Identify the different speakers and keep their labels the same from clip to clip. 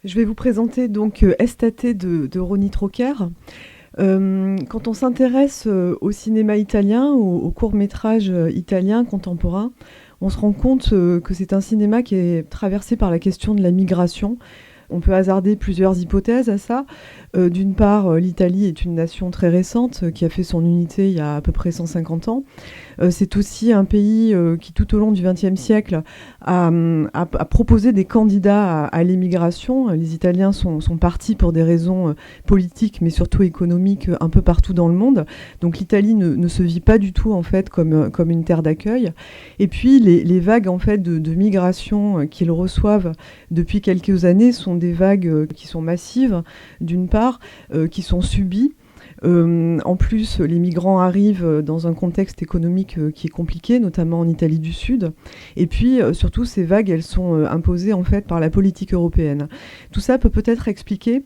Speaker 1: Je vais vous présenter donc Estate de Ronnie Trocker. Quand on s'intéresse au cinéma italien, au court-métrage italien contemporain, on se rend compte que c'est un cinéma qui est traversé par la question de la migration. On peut hasarder plusieurs hypothèses à ça. D'une part, l'Italie est une nation très récente qui a fait son unité il y a à peu près 150 ans. C'est aussi un pays qui, tout au long du XXe siècle, a proposé des candidats à l'émigration. Les Italiens sont partis pour des raisons politiques, mais surtout économiques, un peu partout dans le monde. Donc l'Italie ne se vit pas du tout en fait comme une terre d'accueil. Et puis les vagues en fait de migration qu'ils reçoivent depuis quelques années sont des vagues qui sont massives, d'une part, qui sont subies. En plus, les migrants arrivent dans un contexte économique qui est compliqué, notamment en Italie du Sud. Et puis, surtout, ces vagues, elles sont imposées en fait par la politique européenne. Tout ça peut peut-être expliquer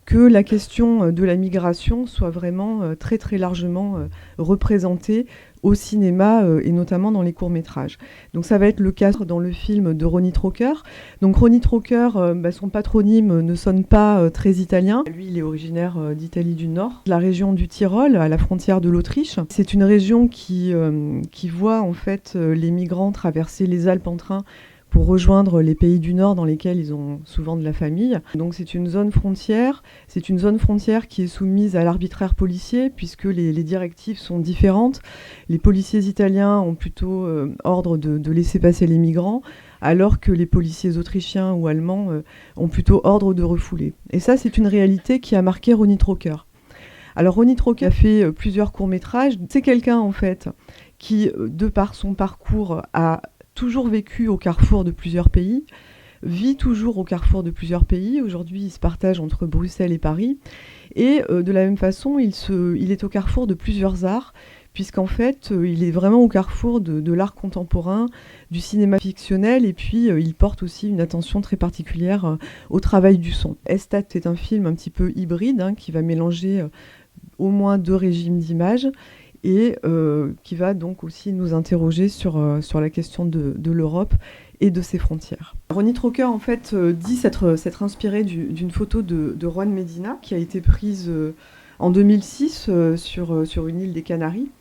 Speaker 1: que la question de la migration soit vraiment très très largement représentée au cinéma et notamment dans les courts-métrages. Donc ça va être le cas dans le film de Ronnie Trocker. Donc Ronnie Trocker, son patronyme ne sonne pas très italien. Lui, il est originaire d'Italie du Nord, de la région du Tyrol, à la frontière de l'Autriche. C'est une région qui voit en fait les migrants traverser les Alpes en train pour rejoindre les pays du Nord dans lesquels ils ont souvent de la famille. Donc c'est une zone frontière qui est soumise à l'arbitraire policier puisque les directives sont différentes. Les policiers italiens ont plutôt ordre de laisser passer les migrants, alors que les policiers autrichiens ou allemands ont plutôt ordre de refouler. Et ça, c'est une réalité qui a marqué Ronnie Trocker. Alors Ronnie Trocker a fait plusieurs courts-métrages. C'est quelqu'un en fait qui, de par son parcours, a toujours vécu au carrefour de plusieurs pays, vit toujours au carrefour de plusieurs pays. Aujourd'hui, il se partage entre Bruxelles et Paris. Et de la même façon, il est au carrefour de plusieurs arts, puisqu'en fait, il est vraiment au carrefour de l'art contemporain, du cinéma fictionnel, et puis il porte aussi une attention très particulière au travail du son. Estate est un film un petit peu hybride, qui va mélanger au moins deux régimes d'images, et qui va donc aussi nous interroger sur la question de l'Europe et de ses frontières. Ronnie Trocker, en fait, dit s'être inspiré d'une photo de Juan Medina, qui a été prise en 2006 sur une île des Canaries,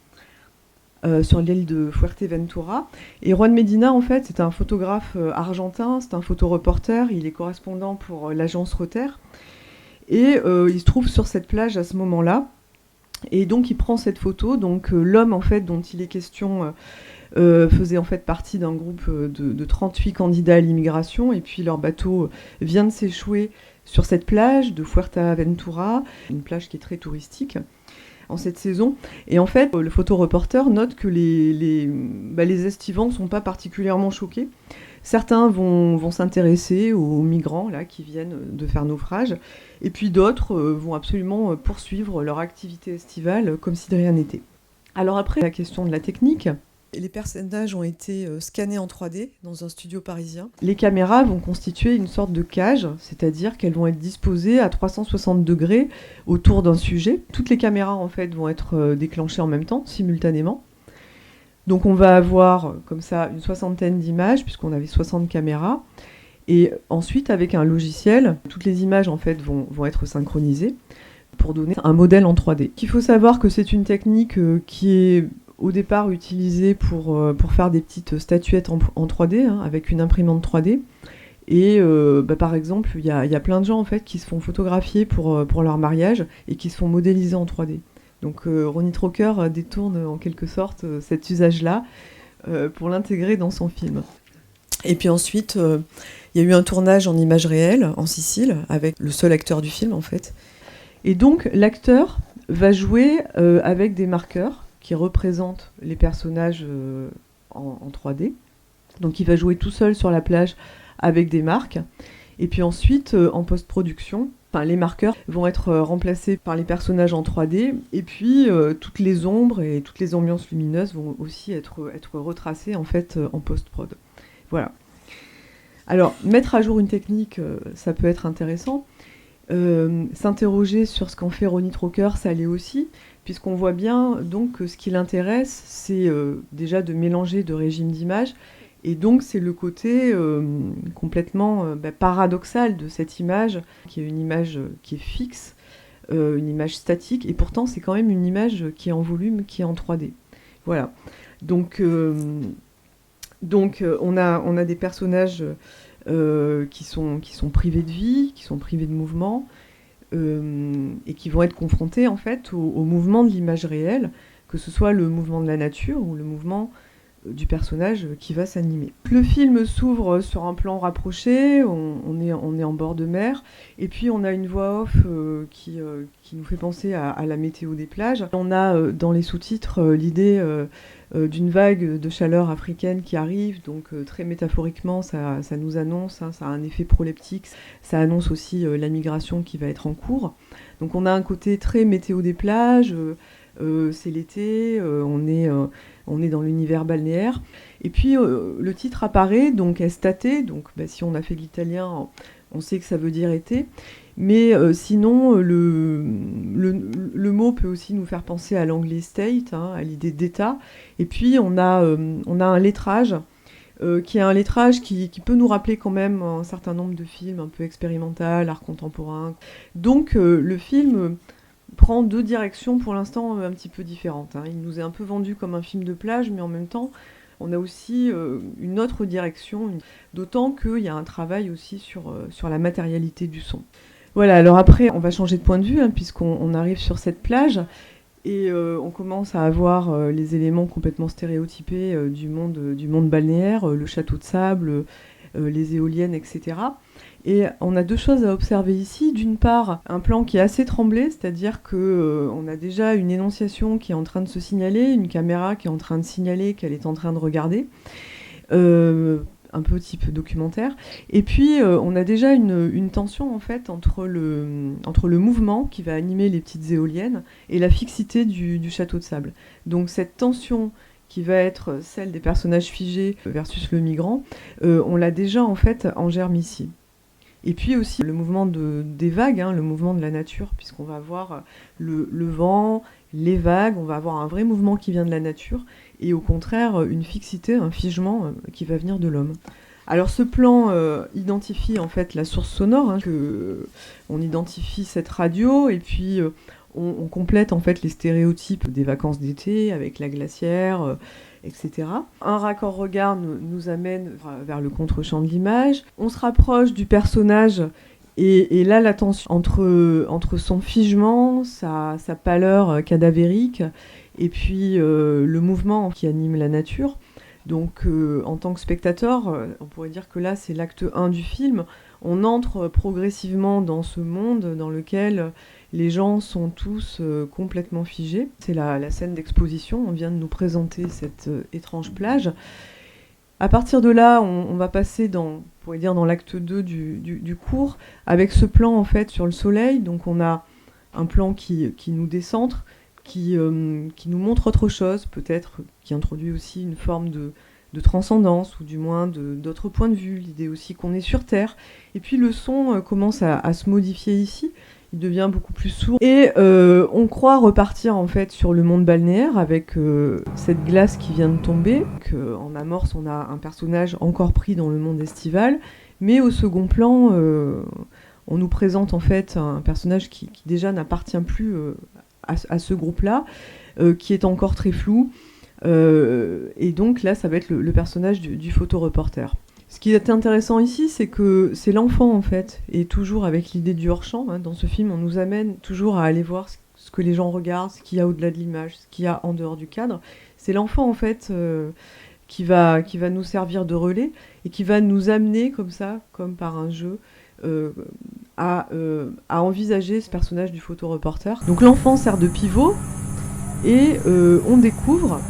Speaker 1: sur l'île de Fuerteventura. Et Juan Medina, en fait, c'est un photographe argentin, c'est un photoreporter, il est correspondant pour l'agence Reuters. Et il se trouve sur cette plage à ce moment-là. Et donc il prend cette photo, donc l'homme en fait dont il est question faisait en fait partie d'un groupe de 38 candidats à l'immigration, et puis leur bateau vient de s'échouer sur cette plage de Fuerteventura, une plage qui est très touristique en cette saison. Et en fait le photoreporter note que les estivants ne sont pas particulièrement choqués. Certains vont s'intéresser aux migrants là, qui viennent de faire naufrage, et puis d'autres vont absolument poursuivre leur activité estivale comme si de rien n'était. Alors après, la question de la technique. Les personnages ont été scannés en 3D dans un studio parisien. Les caméras vont constituer une sorte de cage, c'est-à-dire qu'elles vont être disposées à 360 degrés autour d'un sujet. Toutes les caméras en fait vont être déclenchées en même temps, simultanément. Donc on va avoir comme ça une soixantaine d'images, puisqu'on avait 60 caméras. Et ensuite, avec un logiciel, toutes les images en fait vont être synchronisées pour donner un modèle en 3D. Il faut savoir que c'est une technique qui est au départ utilisée pour faire des petites statuettes en 3D, avec une imprimante 3D. Et par exemple, il y a plein de gens en fait, qui se font photographier pour leur mariage et qui se font modéliser en 3D. Donc Ronnie Trocker détourne en quelque sorte cet usage-là pour l'intégrer dans son film. Et puis ensuite, il y a eu un tournage en images réelles en Sicile, avec le seul acteur du film en fait. Et donc l'acteur va jouer avec des marqueurs qui représentent les personnages en 3D. Donc il va jouer tout seul sur la plage avec des marques. Et puis ensuite, en post-production, les marqueurs vont être remplacés par les personnages en 3D, et puis toutes les ombres et toutes les ambiances lumineuses vont aussi être retracées en fait en post-prod. Voilà. Alors, mettre à jour une technique, ça peut être intéressant. S'interroger sur ce qu'en fait Ronnie Trocker, ça l'est aussi, puisqu'on voit bien donc que ce qui l'intéresse, c'est déjà de mélanger deux régimes d'images, Et donc c'est le côté complètement paradoxal de cette image, qui est une image qui est fixe, une image statique, et pourtant c'est quand même une image qui est en volume, qui est en 3D. Voilà. Donc, on a des personnages qui sont privés de vie, qui sont privés de mouvement, et qui vont être confrontés en fait au mouvement de l'image réelle, que ce soit le mouvement de la nature ou le mouvement du personnage qui va s'animer. Le film s'ouvre sur un plan rapproché, on est en bord de mer, et puis on a une voix off qui nous fait penser à la météo des plages. On a dans les sous-titres l'idée d'une vague de chaleur africaine qui arrive, donc très métaphoriquement ça nous annonce, hein, ça a un effet proleptique, ça annonce aussi la migration qui va être en cours. Donc on a un côté très météo des plages, c'est l'été, on est dans l'univers balnéaire. Et puis le titre apparaît, donc estate, donc si on a fait l'italien, on sait que ça veut dire été. Mais sinon, le mot peut aussi nous faire penser à l'anglais state, hein, à l'idée d'état. Et puis on a un lettrage, qui est un lettrage qui peut nous rappeler quand même un certain nombre de films un peu expérimental, art contemporain. Donc le film prend deux directions pour l'instant un petit peu différentes, hein. Il nous est un peu vendu comme un film de plage, mais en même temps, on a aussi une autre direction, d'autant qu'il y a un travail aussi sur la matérialité du son. Voilà, alors après, on va changer de point de vue, hein, puisqu'on arrive sur cette plage, et on commence à avoir les éléments complètement stéréotypés du monde balnéaire, le château de sable, les éoliennes, etc. Et on a deux choses à observer ici. D'une part, un plan qui est assez tremblé, c'est-à-dire qu'on a déjà une énonciation qui est en train de se signaler, une caméra qui est en train de signaler qu'elle est en train de regarder, un peu type documentaire. Et puis, on a déjà une tension, en fait, entre le mouvement qui va animer les petites éoliennes et la fixité du château de sable. Donc cette tension qui va être celle des personnages figés versus le migrant, on l'a déjà, en fait, en germe ici. Et puis aussi le mouvement des vagues, hein, le mouvement de la nature, puisqu'on va avoir le vent, les vagues, on va avoir un vrai mouvement qui vient de la nature, et au contraire une fixité, un figement qui va venir de l'homme. Alors ce plan identifie en fait la source sonore, hein, on identifie cette radio, et puis on complète en fait les stéréotypes des vacances d'été avec la glacière, etc. Un raccord regard nous amène vers le contre-champ de l'image. On se rapproche du personnage et là la tension entre son figement, sa pâleur cadavérique et puis le mouvement qui anime la nature. Donc en tant que spectateur, on pourrait dire que là c'est l'acte 1 du film. On entre progressivement dans ce monde dans lequel les gens sont tous complètement figés. C'est la scène d'exposition, on vient de nous présenter cette étrange plage. À partir de là, on va passer on pourrait dire dans l'acte 2 du cours, avec ce plan en fait sur le soleil. Donc on a un plan qui nous décentre, qui nous montre autre chose, peut-être, qui introduit aussi une forme de transcendance, ou du moins d'autres points de vue, l'idée aussi qu'on est sur Terre. Et puis le son commence à se modifier ici, il devient beaucoup plus sourd. Et on croit repartir en fait sur le monde balnéaire avec cette glace qui vient de tomber. En amorce, on a un personnage encore pris dans le monde estival, mais au second plan, on nous présente en fait un personnage qui déjà n'appartient plus à ce groupe-là, qui est encore très flou. Et donc là, ça va être le personnage du photoreporter. Ce qui est intéressant ici, c'est que c'est l'enfant, en fait, et toujours avec l'idée du hors-champ. Hein, dans ce film, on nous amène toujours à aller voir ce que les gens regardent, ce qu'il y a au-delà de l'image, ce qu'il y a en dehors du cadre. C'est l'enfant, en fait, qui va nous servir de relais et qui va nous amener, comme ça, comme par un jeu, à envisager ce personnage du photoreporter. Donc l'enfant sert de pivot, et on découvre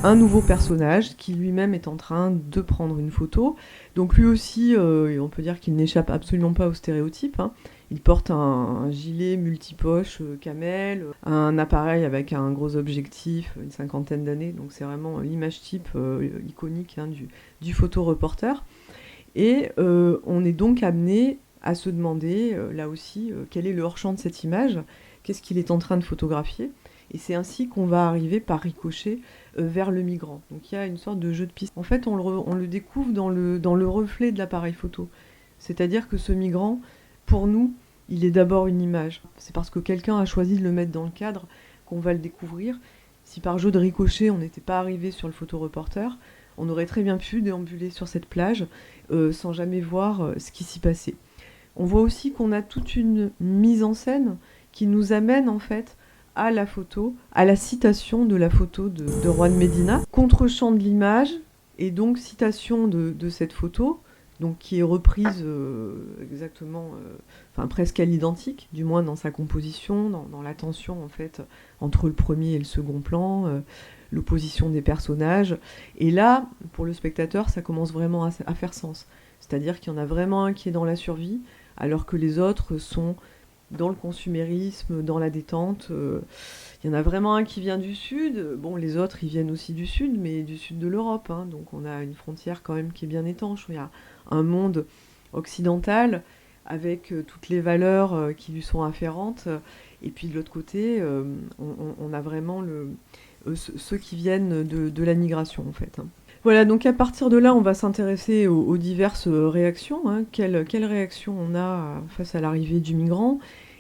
Speaker 1: un nouveau personnage qui lui-même est en train de prendre une photo. Donc lui aussi, on peut dire qu'il n'échappe absolument pas aux stéréotypes, hein. Il porte un gilet multipoche camel, un appareil avec un gros objectif, une 50aine d'années, donc c'est vraiment l'image type iconique, hein, du photoreporter. Et on est donc amené à se demander, là aussi, quel est le hors-champ de cette image, qu'est-ce qu'il est en train de photographier. Et c'est ainsi qu'on va arriver par ricochet vers le migrant. Donc il y a une sorte de jeu de piste. En fait, on le découvre dans le reflet de l'appareil photo. C'est-à-dire que ce migrant, pour nous, il est d'abord une image. C'est parce que quelqu'un a choisi de le mettre dans le cadre qu'on va le découvrir. Si par jeu de ricochet, on n'était pas arrivé sur le photoreporter, on aurait très bien pu déambuler sur cette plage sans jamais voir ce qui s'y passait. On voit aussi qu'on a toute une mise en scène qui nous amène en fait à la photo, à la citation de la photo de Juan Medina, contre-champ de l'image, et donc citation de cette photo, donc qui est reprise exactement, enfin presque à l'identique, du moins dans sa composition, dans la tension en fait entre le premier et le second plan, l'opposition des personnages. Et là, pour le spectateur, ça commence vraiment à faire sens. C'est-à-dire qu'il y en a vraiment un qui est dans la survie, alors que les autres sont dans le consumérisme, dans la détente. Il y en a vraiment un qui vient du sud. Bon, les autres, ils viennent aussi du sud, mais du sud de l'Europe. Hein. Donc on a une frontière quand même qui est bien étanche. Il y a un monde occidental avec toutes les valeurs qui lui sont afférentes. Et puis de l'autre côté, on a vraiment ceux qui viennent de la migration, en fait. Hein. Voilà, donc à partir de là, on va s'intéresser aux diverses réactions. Hein. Quelle réaction on a face à l'arrivée du migrant.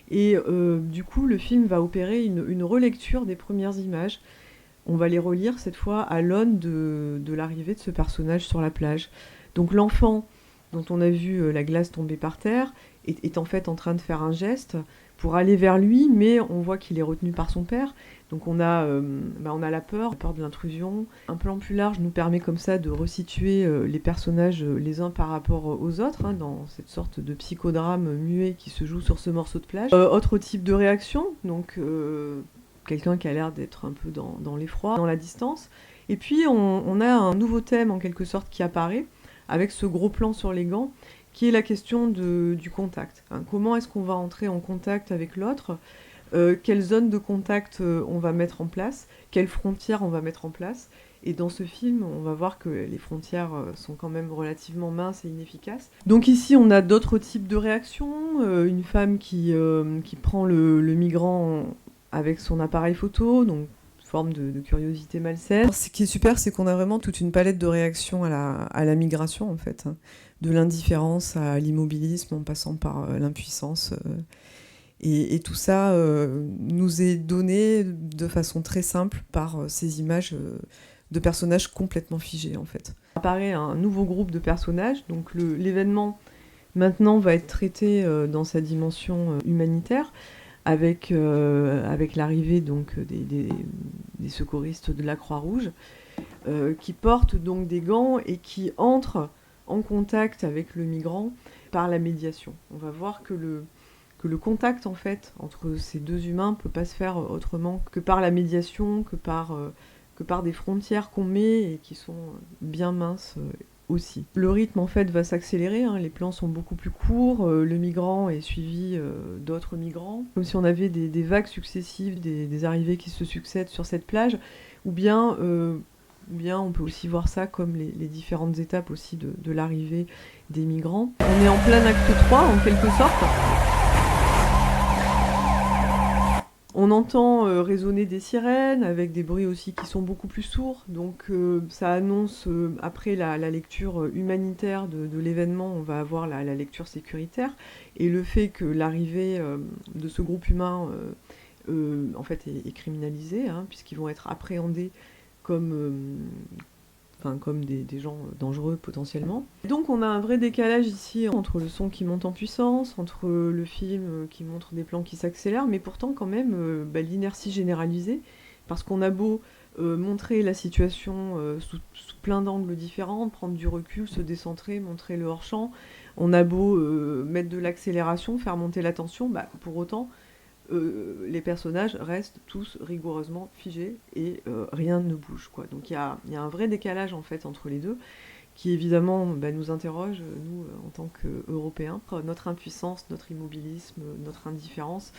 Speaker 1: Et du coup, le film va opérer une relecture des premières images. On va les relire cette fois à l'aune de l'arrivée de ce personnage sur la plage. Donc l'enfant, dont on a vu la glace tomber par terre, est en fait en train de faire un geste pour aller vers lui, mais on voit qu'il est retenu par son père. Donc on a la peur de l'intrusion. Un plan plus large nous permet comme ça de resituer les personnages les uns par rapport aux autres, hein, dans cette sorte de psychodrame muet qui se joue sur ce morceau de plage. Autre type de réaction, donc quelqu'un qui a l'air d'être un peu dans l'effroi, dans la distance. Et puis on a un nouveau thème en quelque sorte qui apparaît, avec ce gros plan sur les gants, qui est la question du contact. Hein. Comment est-ce qu'on va entrer en contact avec l'autre ? Quelle zone de contact on va mettre en place, quelles frontières on va mettre en place. Et dans ce film, on va voir que les frontières sont quand même relativement minces et inefficaces. Donc ici, on a d'autres types de réactions. Une femme qui prend le migrant avec son appareil photo, donc forme de curiosité malsaine. Ce qui est super, c'est qu'on a vraiment toute une palette de réactions à la migration, en fait. Hein. De l'indifférence à l'immobilisme, en passant par l'impuissance. Et tout ça nous est donné de façon très simple par ces images de personnages complètement figés, en fait. Apparaît un nouveau groupe de personnages, donc l'événement maintenant va être traité dans sa dimension humanitaire, avec l'arrivée donc des secouristes de la Croix-Rouge, qui portent donc des gants et qui entrent en contact avec le migrant par la médiation. On va voir que le contact en fait entre ces deux humains peut pas se faire autrement que par la médiation, que par des frontières qu'on met et qui sont bien minces aussi. Le rythme en fait va s'accélérer, hein, les plans sont beaucoup plus courts, le migrant est suivi d'autres migrants, comme si on avait des vagues successives, des arrivées qui se succèdent sur cette plage, ou bien on peut aussi voir ça comme les différentes étapes aussi de l'arrivée des migrants. On est en plein acte 3 en quelque sorte. On entend résonner des sirènes avec des bruits aussi qui sont beaucoup plus sourds. Donc ça annonce, après la lecture humanitaire de l'événement, on va avoir la lecture sécuritaire. Et le fait que l'arrivée de ce groupe humain en fait est criminalisée, hein, puisqu'ils vont être appréhendés comme des gens dangereux potentiellement. Donc on a un vrai décalage ici entre le son qui monte en puissance, entre le film qui montre des plans qui s'accélèrent, mais pourtant quand même l'inertie généralisée, parce qu'on a beau montrer la situation sous plein d'angles différents, prendre du recul, se décentrer, montrer le hors-champ, on a beau mettre de l'accélération, faire monter la tension, pour autant les personnages restent tous rigoureusement figés et rien ne bouge, quoi. Donc il y a un vrai décalage en fait entre les deux qui évidemment nous interroge, nous en tant qu'Européens, notre impuissance, notre immobilisme, notre indifférence.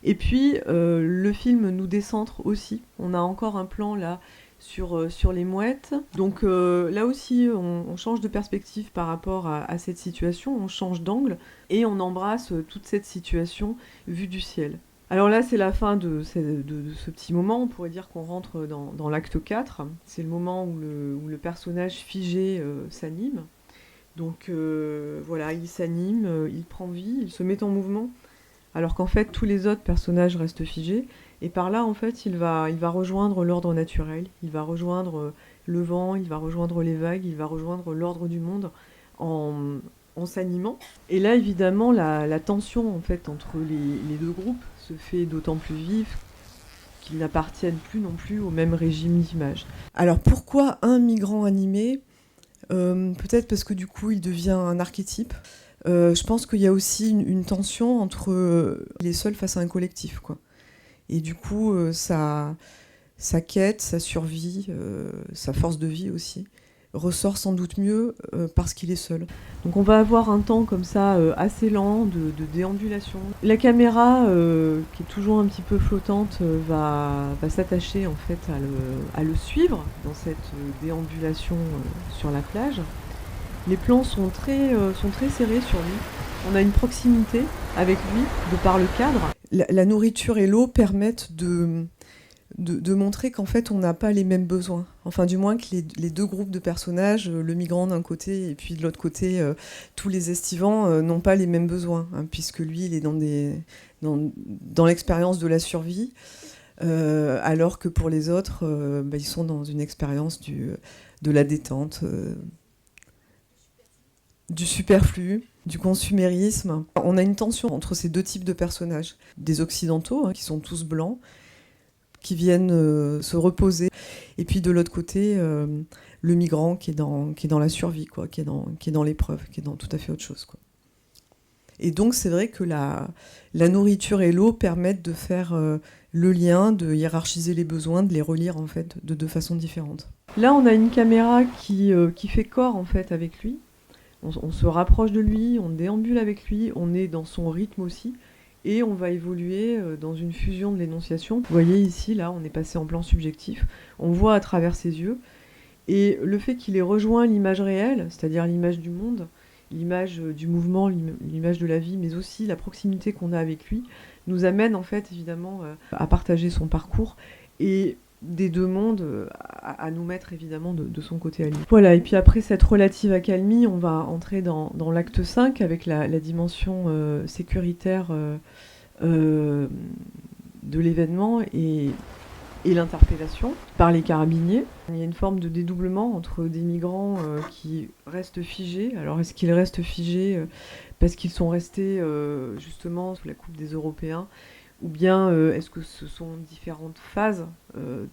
Speaker 1: Et puis le film nous décentre aussi. On a encore un plan là sur les mouettes. Donc là aussi, on change de perspective par rapport à cette situation, on change d'angle et on embrasse toute cette situation vue du ciel. Alors là, c'est la fin de ce petit moment. On pourrait dire qu'on rentre dans l'acte 4. C'est le moment où le personnage figé s'anime. Donc voilà, il s'anime, il prend vie, il se met en mouvement, alors qu'en fait tous les autres personnages restent figés. Et par là, en fait, il va rejoindre l'ordre naturel, il va rejoindre le vent, il va rejoindre les vagues, il va rejoindre l'ordre du monde en, en s'animant. Et là, évidemment, la tension en fait entre les deux groupes se fait d'autant plus vive qu'ils n'appartiennent plus non plus au même régime d'image. Alors pourquoi un migrant animé? Peut-être parce que du coup, il devient un archétype. Je pense qu'il y a aussi une tension entre il est seul face à un collectif, quoi. Et du coup, sa quête, sa survie, sa force de vie aussi, ressort sans doute mieux parce qu'il est seul. Donc on va avoir un temps comme ça assez lent de déambulation. La caméra, qui est toujours un petit peu flottante, va s'attacher en fait à le suivre dans cette déambulation sur la plage. Les plans sont très serrés sur lui. On a une proximité avec lui de par le cadre. La nourriture et l'eau permettent de montrer qu'en fait on n'a pas les mêmes besoins. Enfin du moins que les deux groupes de personnages, le migrant d'un côté et puis de l'autre côté tous les estivants n'ont pas les mêmes besoins, hein, puisque lui il est dans l'expérience de la survie, alors que pour les autres ils sont dans une expérience de la détente, du superflu, du consumérisme. On a une tension entre ces deux types de personnages. Des occidentaux, hein, qui sont tous blancs, qui viennent se reposer. Et puis de l'autre côté, le migrant qui est dans la survie, quoi, qui est dans l'épreuve, qui est dans tout à fait autre chose, quoi. Et donc c'est vrai que la nourriture et l'eau permettent de faire le lien, de hiérarchiser les besoins, de les relire en fait de deux façons différentes. Là on a une caméra qui fait corps en fait avec lui. On se rapproche de lui, on déambule avec lui, on est dans son rythme aussi, et on va évoluer dans une fusion de l'énonciation. Vous voyez ici, là, on est passé en plan subjectif, on voit à travers ses yeux, et le fait qu'il ait rejoint l'image réelle, c'est-à-dire l'image du monde, l'image du mouvement, l'image de la vie, mais aussi la proximité qu'on a avec lui, nous amène en fait évidemment à partager son parcours, et des deux mondes à nous mettre évidemment de son côté à lui. Voilà, et puis après cette relative accalmie, on va entrer dans l'acte 5 avec la dimension sécuritaire de l'événement et l'interpellation par les carabiniers. Il y a une forme de dédoublement entre des migrants qui restent figés. Alors est-ce qu'ils restent figés parce qu'ils sont restés justement sous la coupe des Européens, ou bien est-ce que ce sont différentes phases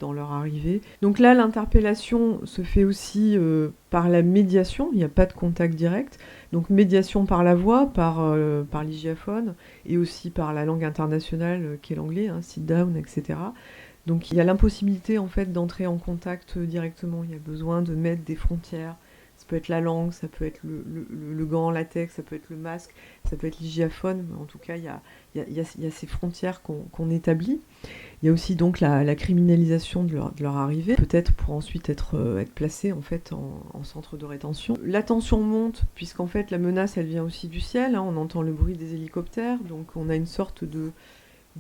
Speaker 1: dans leur arrivée? Donc là, l'interpellation se fait aussi par la médiation, il n'y a pas de contact direct. Donc médiation par la voix, par l'hygiaphone, et aussi par la langue internationale qui est l'anglais, hein, sit down, etc. Donc il y a l'impossibilité en fait d'entrer en contact directement, il y a besoin de mettre des frontières. Ça peut être la langue, ça peut être le gant en latex, ça peut être le masque, ça peut être l'hygiaphone, mais en tout cas, il y a ces frontières qu'on établit. Il y a aussi donc la criminalisation de leur arrivée, peut-être pour ensuite être placé en fait en centre de rétention. La tension monte, puisqu'en fait la menace, elle vient aussi du ciel, hein, on entend le bruit des hélicoptères, donc on a une sorte de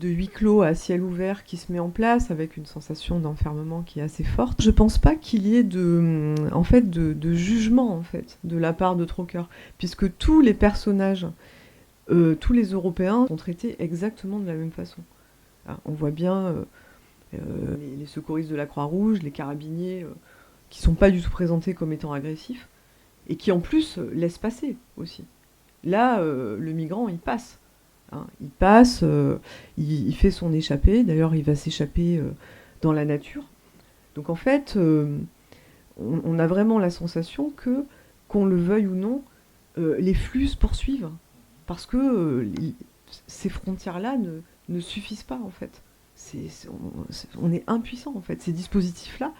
Speaker 1: huis clos à ciel ouvert qui se met en place avec une sensation d'enfermement qui est assez forte. Je pense pas qu'il y ait de jugement en fait de la part de Trocker, puisque tous les personnages, tous les Européens sont traités exactement de la même façon. Hein, on voit bien les secouristes de la Croix-Rouge, les carabiniers qui sont pas du tout présentés comme étant agressifs et qui en plus laissent passer aussi. Là, le migrant, il passe. Hein, il passe, il fait son échappée. D'ailleurs, il va s'échapper dans la nature. Donc en fait, on a vraiment la sensation que, qu'on le veuille ou non, les flux se poursuivent. Parce que ces frontières-là ne suffisent pas, en fait. On est impuissant, en fait. Ces dispositifs-là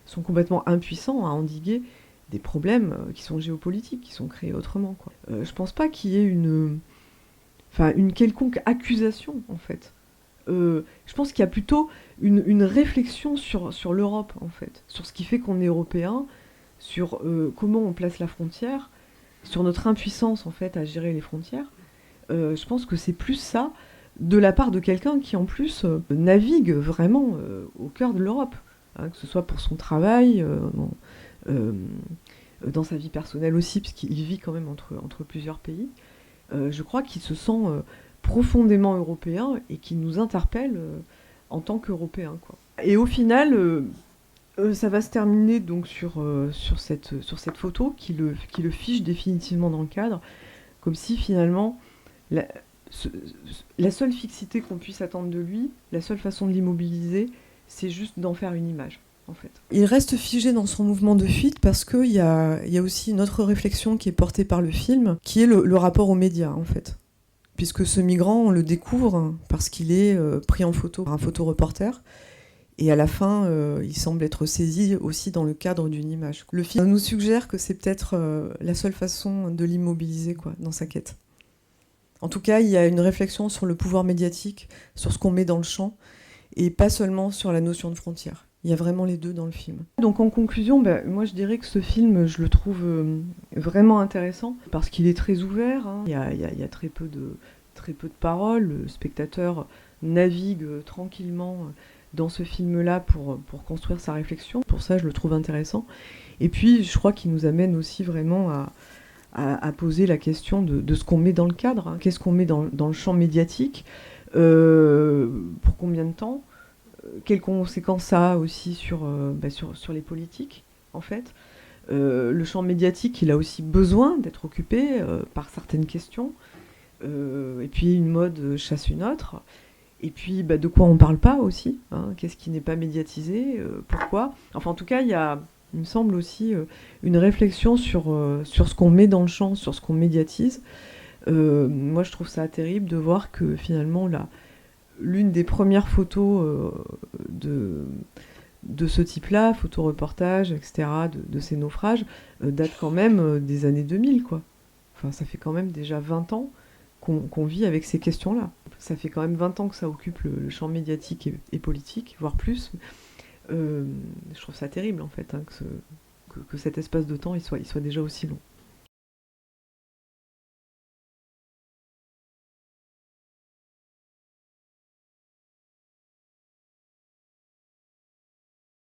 Speaker 1: sont complètement impuissants à endiguer des problèmes qui sont géopolitiques, qui sont créés autrement, quoi. Je pense pas qu'il y ait une quelconque accusation, en fait. Je pense qu'il y a plutôt une réflexion sur l'Europe, en fait, sur ce qui fait qu'on est européen, sur comment on place la frontière, sur notre impuissance, en fait, à gérer les frontières. Je pense que c'est plus ça de la part de quelqu'un qui en plus navigue vraiment au cœur de l'Europe, hein, que ce soit pour son travail, euh, dans sa vie personnelle aussi, parce qu'il vit quand même entre plusieurs pays. Je crois qu'il se sent profondément européen et qu'il nous interpelle en tant qu'Européens, quoi. Et au final, ça va se terminer donc sur cette photo qui le fiche définitivement dans le cadre, comme si finalement la, ce- la seule fixité qu'on puisse attendre de lui, la seule façon de l'immobiliser, c'est juste d'en faire une image, en fait. Il reste figé dans son mouvement de fuite parce qu'il y a aussi une autre réflexion qui est portée par le film, qui est le rapport aux médias, en fait. Puisque ce migrant, on le découvre parce qu'il est pris en photo par un photoreporter. Et à la fin, il semble être saisi aussi dans le cadre d'une image. Le film nous suggère que c'est peut-être la seule façon de l'immobiliser, quoi, dans sa quête. En tout cas, il y a une réflexion sur le pouvoir médiatique, sur ce qu'on met dans le champ, et pas seulement sur la notion de frontière. Il y a vraiment les deux dans le film. Donc en conclusion, moi je dirais que ce film, je le trouve vraiment intéressant, parce qu'il est très ouvert, hein. Il y a très peu de paroles, le spectateur navigue tranquillement dans ce film-là pour construire sa réflexion. Pour ça, je le trouve intéressant. Et puis, je crois qu'il nous amène aussi vraiment à poser la question de ce qu'on met dans le cadre, hein. Qu'est-ce qu'on met dans le champ médiatique, pour combien de temps, quelles conséquences ça a aussi sur les politiques, en fait. Le champ médiatique, il a aussi besoin d'être occupé par certaines questions. Et puis une mode chasse une autre. Et puis de quoi on parle pas aussi, hein, qu'est-ce qui n'est pas médiatisé, pourquoi. Enfin en tout cas, il me semble aussi une réflexion sur ce qu'on met dans le champ, sur ce qu'on médiatise. Moi je trouve ça terrible de voir que finalement l'une des premières photos de ce type-là, photoreportage, etc., de ces naufrages, date quand même des années 2000, quoi. Enfin, ça fait quand même déjà 20 ans qu'on vit avec ces questions-là. Ça fait quand même 20 ans que ça occupe le champ médiatique et politique, voire plus. Je trouve ça terrible, en fait, hein, que cet espace de temps il soit déjà aussi long.